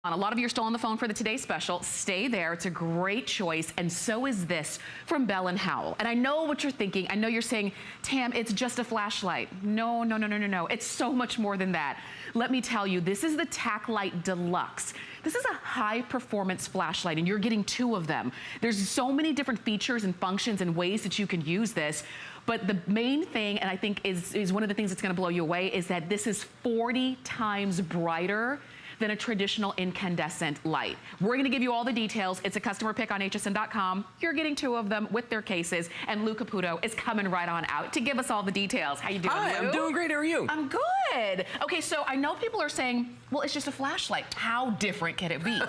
A lot of you are still on the phone for the Today Special. Stay there. It's a great choice. And so is this from Bell & Howell. And I know what you're thinking. I know you're saying, Tam, it's just a flashlight. No, no, no, no, no, no. It's so much more than that. Let me tell you, this is the TacLight Deluxe. This is a high-performance flashlight, and you're getting 2 of them. There's so many different features and functions and ways that you can use this. But the main thing, and I think is one of the things that's gonna blow you away, is that this is 40 times brighter than a traditional incandescent light. We're gonna give you all the details. It's a customer pick on hsn.com. You're getting 2 of them with their cases, and Lou Caputo is coming right on out to give us all the details. How you doing, Hi, Lou? I'm doing great, how are you? I'm good. Okay, so I know people are saying, well, it's just a flashlight. How different can it be?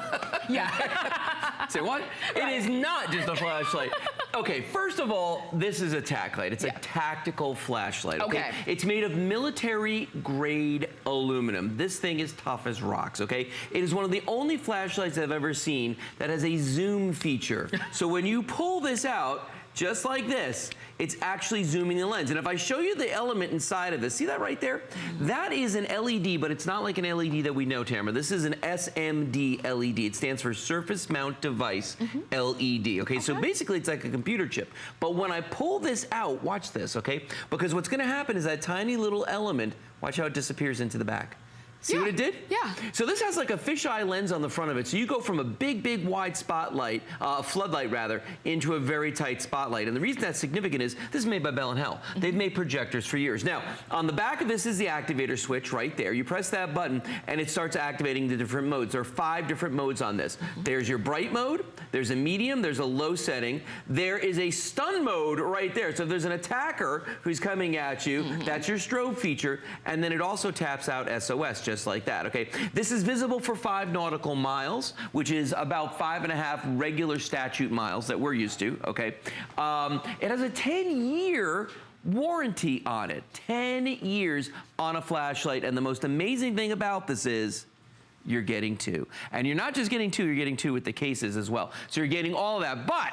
Yeah. Say what? Right. It is not just a flashlight. Okay, first of all, this is a TacLight. It's a tactical flashlight, okay? It's made of military-grade aluminum. This thing is tough as rocks, okay? It is one of the only flashlights I've ever seen that has a zoom feature. So when you pull this out, just like this, it's actually zooming the lens. And if I show you the element inside of this, see that right there? That is an LED, but it's not like an LED that we know, Tamara. This is an SMD LED. It stands for Surface Mount Device LED, okay? So basically it's like a computer chip. But when I pull this out, watch this, okay? Because what's gonna happen is that tiny little element, watch how it disappears into the back. See what it did? Yeah. So this has like a fisheye lens on the front of it. So you go from a big, big wide spotlight, floodlight rather, into a very tight spotlight. And the reason that's significant is this is made by Bell & Howell. They've made projectors for years. Now, on the back of this is the activator switch right there. You press that button and it starts activating the different modes. There are 5 different modes on this. There's your bright mode, there's a medium, there's a low setting. There is a stun mode right there. So if there's an attacker who's coming at you, that's your strobe feature. And then it also taps out SOS, just like that, okay? This is visible for 5 nautical miles, which is about 5.5 regular statute miles that we're used to, okay? It has a 10-year warranty on it. 10 years on a flashlight, and the most amazing thing about this is you're getting 2. And you're not just getting 2, you're getting 2 with the cases as well. So you're getting all of that, but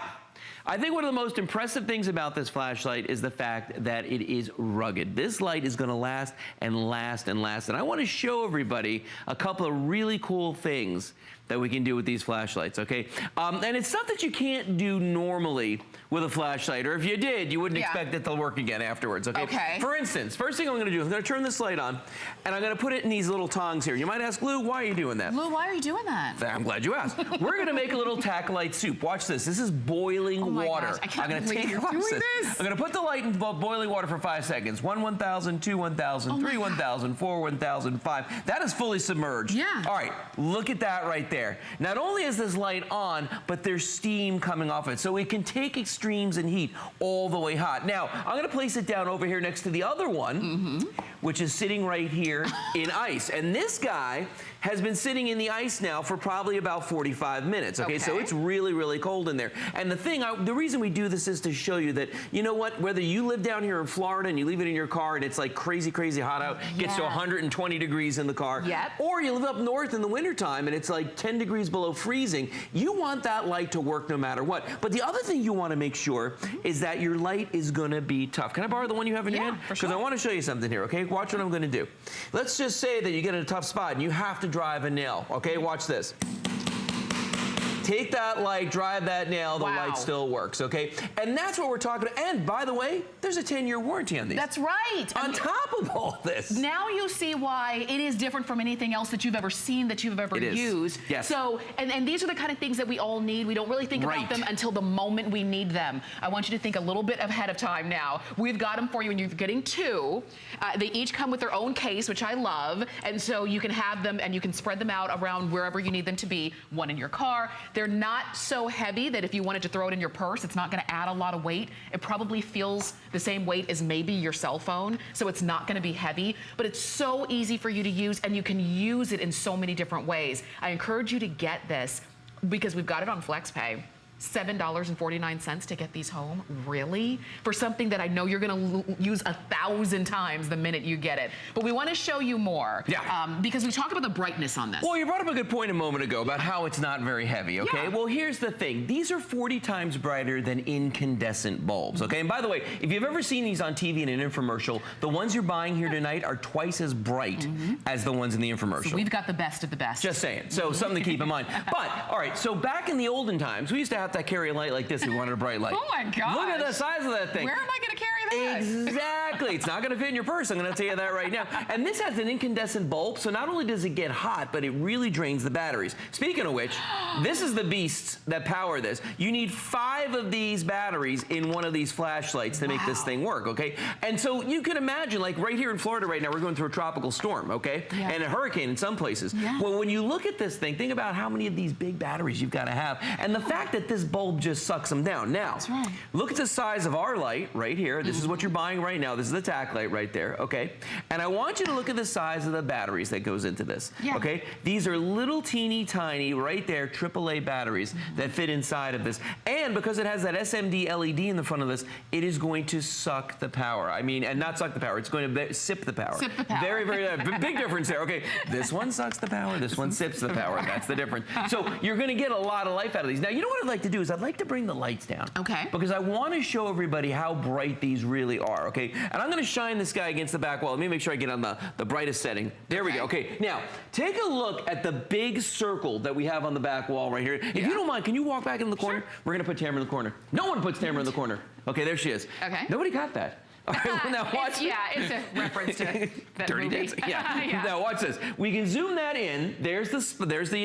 I think one of the most impressive things about this flashlight is the fact that it is rugged. This light is gonna last and last and last. And I wanna show everybody a couple of really cool things that we can do with these flashlights, okay? And it's stuff that you can't do normally with a flashlight, or if you did, you wouldn't expect it to work again afterwards, okay? For instance, first thing I'm gonna do is I'm gonna turn this light on, and I'm gonna put it in these little tongs here. You might ask, Lou, why are you doing that? Lou, why are you doing that? I'm glad you asked. We're gonna make a little TacLight soup. Watch this. This is boiling water. Gosh, I can't I'm gonna believe you're doing this. I'm gonna put the light in boiling water for 5 seconds. 1, 1,000, 2, 1,000, 3, 1,000, 4, 1,000, 5. That is fully submerged. Yeah. All right, look at that right there. Not only is this light on, but there's steam coming off it. So it can take extremes in heat all the way hot. Now, I'm gonna place it down over here next to the other one, which is sitting right here in ice. And this guy has been sitting in the ice now for probably about 45 minutes, okay? So it's really, really cold in there. And the reason we do this is to show you that, you know what, whether you live down here in Florida and you leave it in your car and it's like crazy, crazy hot out, gets to 120 degrees in the car, or you live up north in the wintertime and it's like 10 degrees below freezing, you want that light to work no matter what. But the other thing you wanna make sure is that your light is gonna be tough. Can I borrow the one you have in your hand? Because I wanna show you something here, okay? Watch what I'm gonna do. Let's just say that you get in a tough spot and you have to drive a nail, okay? Watch this. Take that light, drive that nail, the light still works, okay? And that's what we're talking about. And by the way, there's a 10-year warranty on these. That's right. On top of all this. Now you see why it is different from anything else that you've ever seen, that you've ever used. Yes. So, and these are the kind of things that we all need. We don't really think about them until the moment we need them. I want you to think a little bit ahead of time now. We've got them for you, and you're getting 2. They each come with their own case, which I love. And so you can have them and you can spread them out around wherever you need them to be. One in your car. They're not so heavy that if you wanted to throw it in your purse, it's not gonna add a lot of weight. It probably feels the same weight as maybe your cell phone, so it's not gonna be heavy, but it's so easy for you to use, and you can use it in so many different ways. I encourage you to get this because we've got it on FlexPay. $7.49 to get these home? Really? For something that I know you're gonna use 1,000 times the minute you get it. But we wanna show you more. Yeah. Because we talk about the brightness on this. Well, you brought up a good point a moment ago about how it's not very heavy, okay? Yeah. Well, here's the thing. These are 40 times brighter than incandescent bulbs, okay? And by the way, if you've ever seen these on TV in an infomercial, the ones you're buying here tonight are twice as bright as the ones in the infomercial. So we've got the best of the best. Just saying. So something to keep in mind. But, all right, so back in the olden times, we used to have to carry a light like this if we wanted a bright light. Oh my gosh. Look at the size of that thing. Where am I gonna carry that? Exactly. It's not going to fit in your purse. I'm going to tell you that right now. And this has an incandescent bulb, so not only does it get hot, but it really drains the batteries. Speaking of which, this is the beasts that power this. You need 5 of these batteries in one of these flashlights to make this thing work, okay? And so you can imagine, like right here in Florida right now, we're going through a tropical storm, okay? Yeah. And a hurricane in some places. Yeah. Well, when you look at this thing, think about how many of these big batteries you've got to have. And the fact that this bulb just sucks them down. Now, that's right. Look at the size of our light right here. This is what you're buying right now. This is the TacLight right there, okay? And I want you to look at the size of the batteries that goes into this, okay? These are little teeny tiny, right there, AAA batteries that fit inside of this. And because it has that SMD LED in the front of this, it is going to suck the power. I mean, and not suck the power, it's going to sip the power. Sip the power. Very, very, big difference there, okay? This one sucks the power, this one sips the power. That's the difference. So you're gonna get a lot of life out of these. Now, you know what I'd like to do is I'd like to bring the lights down. Okay. Because I want to show everybody how bright these really are, okay? And I'm going to shine this guy against the back wall. Let me make sure I get on the brightest setting. There we go. Okay, now, take a look at the big circle that we have on the back wall right here. If you don't mind, can you walk back in the corner? Sure. We're going to put Tamara in the corner. No one puts Tamara in the corner. Okay, there she is. Okay. Nobody got that. All right, well, now watch. It's a reference to that Dirty movie. Dancing. Yeah. Now watch this. We can zoom that in. There's the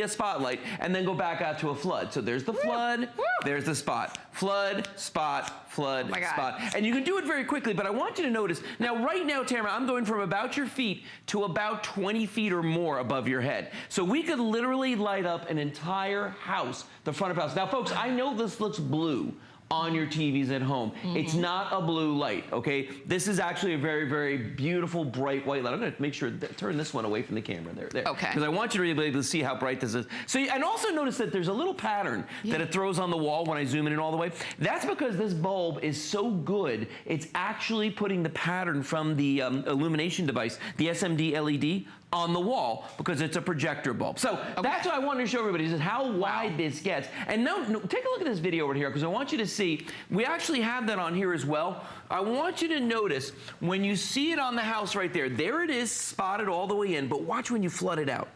spotlight, and then go back out to a flood. So there's the flood. There's the spot. Flood, spot, flood, spot. And you can do it very quickly. But I want you to notice. Now, right now, Tamara, I'm going from about your feet to about 20 feet or more above your head. So we could literally light up an entire house, the front of the house. Now, folks, I know this looks blue on your TVs at home. It's not a blue light, okay? This is actually a very, very beautiful, bright white light. I'm gonna make sure to turn this one away from the camera there. Okay. Because I want you to be able to see how bright this is. So, and also notice that there's a little pattern that it throws on the wall when I zoom in all the way. That's because this bulb is so good, it's actually putting the pattern from the illumination device, the SMD LED, on the wall because it's a projector bulb. So that's what I wanted to show everybody is how wide this gets. And now, take a look at this video over here because I want you to see, we actually have that on here as well. I want you to notice when you see it on the house right there, there it is spotted all the way in, but watch when you flood it out.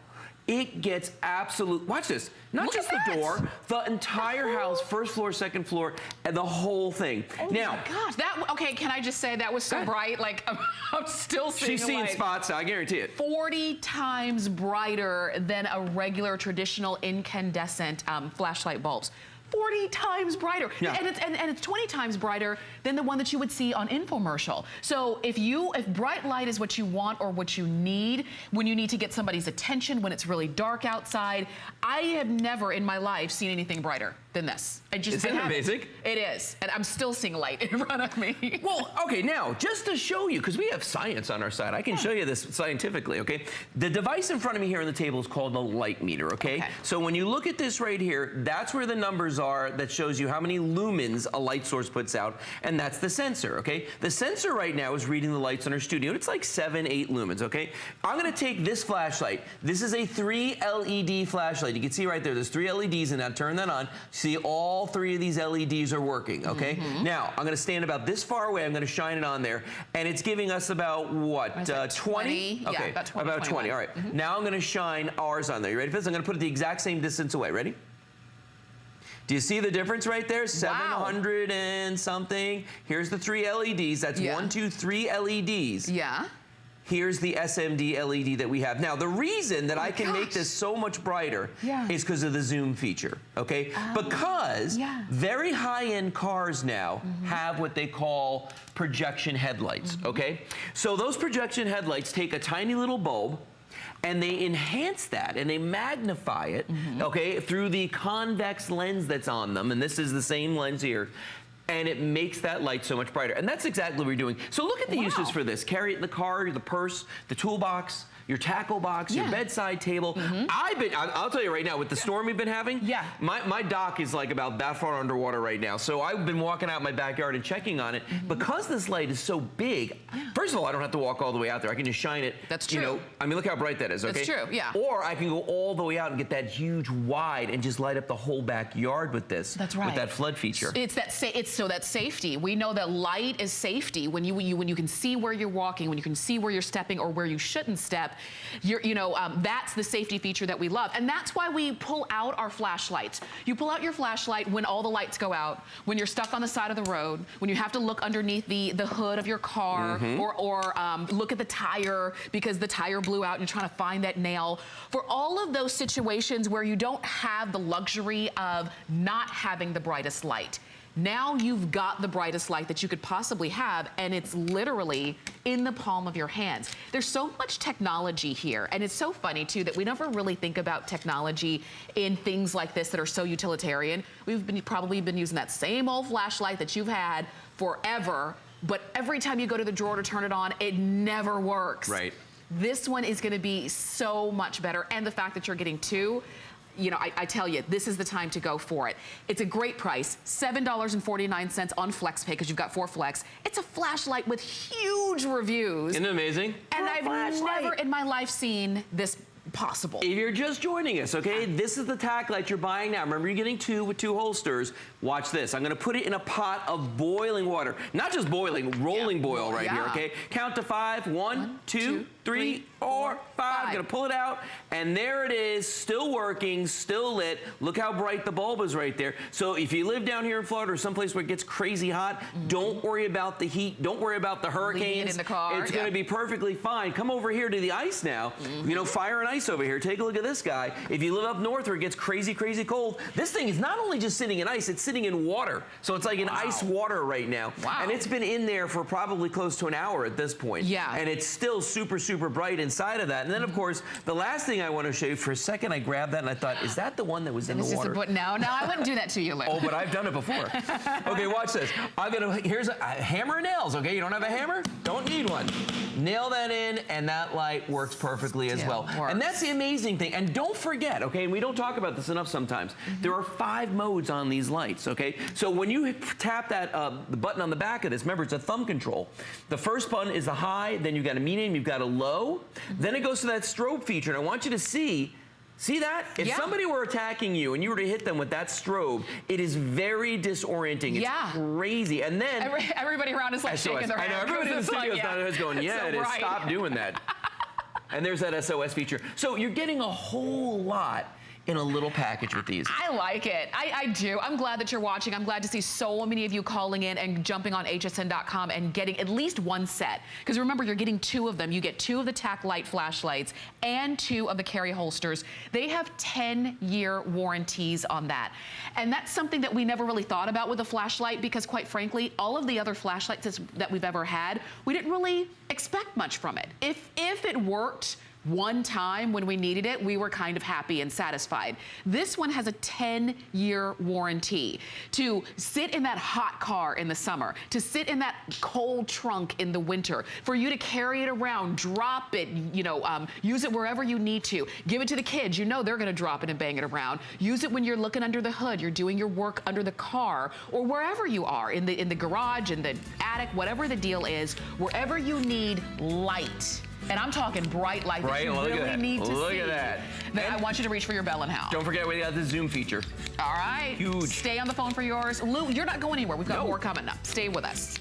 It gets absolute, watch this, not just the door, the entire house, first floor, second floor, and the whole thing. Oh now, my gosh, okay, can I just say that was so bright, like I'm still seeing she's seeing spots, I guarantee it. 40 times brighter than a regular traditional incandescent flashlight bulbs. 40 times brighter. Yeah. And it's 20 times brighter than the one that you would see on infomercial. So if bright light is what you want or what you need, when you need to get somebody's attention, when it's really dark outside, I have never in my life seen anything brighter than this. Isn't that amazing? It is. And I'm still seeing light in front of me. Well, okay, now, just to show you, because we have science on our side, I can show you this scientifically, okay? The device in front of me here on the table is called a light meter, okay? So when you look at this right here, that's where the numbers are that shows you how many lumens a light source puts out, and that's the sensor, okay? The sensor right now is reading the lights in our studio. It's like 7, 8 lumens, okay? I'm gonna take this flashlight. This is a 3 LED flashlight. You can see right there, there's 3 LEDs in that. Turn that on. See, all 3 of these LEDs are working, okay? Now, I'm gonna stand about this far away. I'm gonna shine it on there, and it's giving us about, what, 20? Okay, yeah, about 20, all right. Now I'm gonna shine ours on there. You ready for this? I'm gonna put it the exact same distance away. Ready? Do you see the difference right there? 700 and something. Here's the 3 LEDs. That's 1, 2, 3 LEDs. Yeah. Here's the SMD LED that we have. Now, the reason that I can make this so much brighter is because of the zoom feature, okay? Because very high-end cars now have what they call projection headlights, okay? So those projection headlights take a tiny little bulb, and they enhance that and they magnify it, okay, through the convex lens that's on them. And this is the same lens here. And it makes that light so much brighter. And that's exactly what we're doing. So look at the uses for this. Carry it in the car, the purse, the toolbox. your tackle box, your bedside table. I'll tell you right now, with the storm we've been having, my dock is like about that far underwater right now. So I've been walking out in my backyard and checking on it. Because this light is so big, first of all, I don't have to walk all the way out there. I can just shine it. That's true. You know, I mean, look how bright that is, okay? That's true, yeah. Or I can go all the way out and get that huge wide and just light up the whole backyard with this. That's right. With that flood feature. It's that safety. We know that light is safety. When you can see where you're walking, when you can see where you're stepping or where you shouldn't step, that's the safety feature that we love. And that's why we pull out our flashlights. You pull out your flashlight when all the lights go out, when you're stuck on the side of the road, when you have to look underneath the hood of your car, or look at the tire because the tire blew out and you're trying to find that nail. For all of those situations where you don't have the luxury of not having the brightest light, now you've got the brightest light that you could possibly have, and it's literally in the palm of your hands. There's so much technology here, and it's so funny too that we never really think about technology in things like this that are so utilitarian. We've probably been using that same old flashlight that you've had forever, but every time you go to the drawer to turn it on, it never works. Right. This one is gonna be so much better, and the fact that you're getting two, I tell you, this is the time to go for it. It's a great price, $7.49 on FlexPay because you've got 4 Flex. It's a flashlight with huge reviews. Isn't it amazing? And I've never in my life seen this possible. If you're just joining us, okay, this is the TacLight you're buying now. Remember, you're getting 2 with 2 holsters. Watch this. I'm going to put it in a pot of boiling water. Not just boiling, rolling boil right here, okay? Count to 5. 1, 2, 3, 4, 5. I'm going to pull it out, and there it is, still working, still lit. Look how bright the bulb is right there. So if you live down here in Florida or someplace where it gets crazy hot, don't worry about the heat. Don't worry about the hurricanes. Leaving it in the car. It's going to be perfectly fine. Come over here to the ice now. Fire and ice over here. Take a look at this guy. If you live up north where it gets crazy, crazy cold, this thing is not only just sitting in ice, it's sitting in water. So it's like in ice water right now. And it's been in there for probably close to an hour at this point. And it's still super, super bright inside of that. And then, of course, the last thing I want to show you, for a second I grabbed that and I thought, is that the one that was in the water? No, I wouldn't do that to you, Lynn. Oh, but I've done it before. Okay, watch this. Here's a hammer and nails, okay? You don't have a hammer? Don't need one. Nail that in, and that light works perfectly as well. And that's the amazing thing. And don't forget, okay, and we don't talk about this enough sometimes, there are 5 modes on these lights, okay? So when you tap that the button on the back of this, remember, it's a thumb control. The first button is the high, then you've got a medium, you've got a low, then it goes to that strobe feature, and I want you to see that? If somebody were attacking you and you were to hit them with that strobe, it is very disorienting. It's crazy. And then everybody around is like shaking their head. I know, everybody in the studio is going, yeah, it is. Stop doing that. And there's that SOS feature. So you're getting a whole lot in a little package with these. I like it. I do. I'm glad that you're watching. I'm glad to see so many of you calling in and jumping on hsn.com and getting at least 1 set. Because remember, you're getting 2 of them. You get 2 of the TacLight flashlights and 2 of the carry holsters. They have 10-year warranties on that. And that's something that we never really thought about with a flashlight because, quite frankly, all of the other flashlights that we've ever had, we didn't really expect much from it. If it worked one time when we needed it, we were kind of happy and satisfied. This one has a 10-year warranty. To sit in that hot car in the summer, to sit in that cold trunk in the winter, for you to carry it around, drop it, use it wherever you need to. Give it to the kids. You know they're gonna drop it and bang it around. Use it when you're looking under the hood, you're doing your work under the car, or wherever you are, in the garage, in the attic, whatever the deal is, wherever you need light. And I'm talking bright light that you really need to see. Look at that. Then I want you to reach for your bell and Howell. Don't forget we got the zoom feature. All right. Huge. Stay on the phone for yours. Lou, you're not going anywhere. We've got more coming up. Stay with us.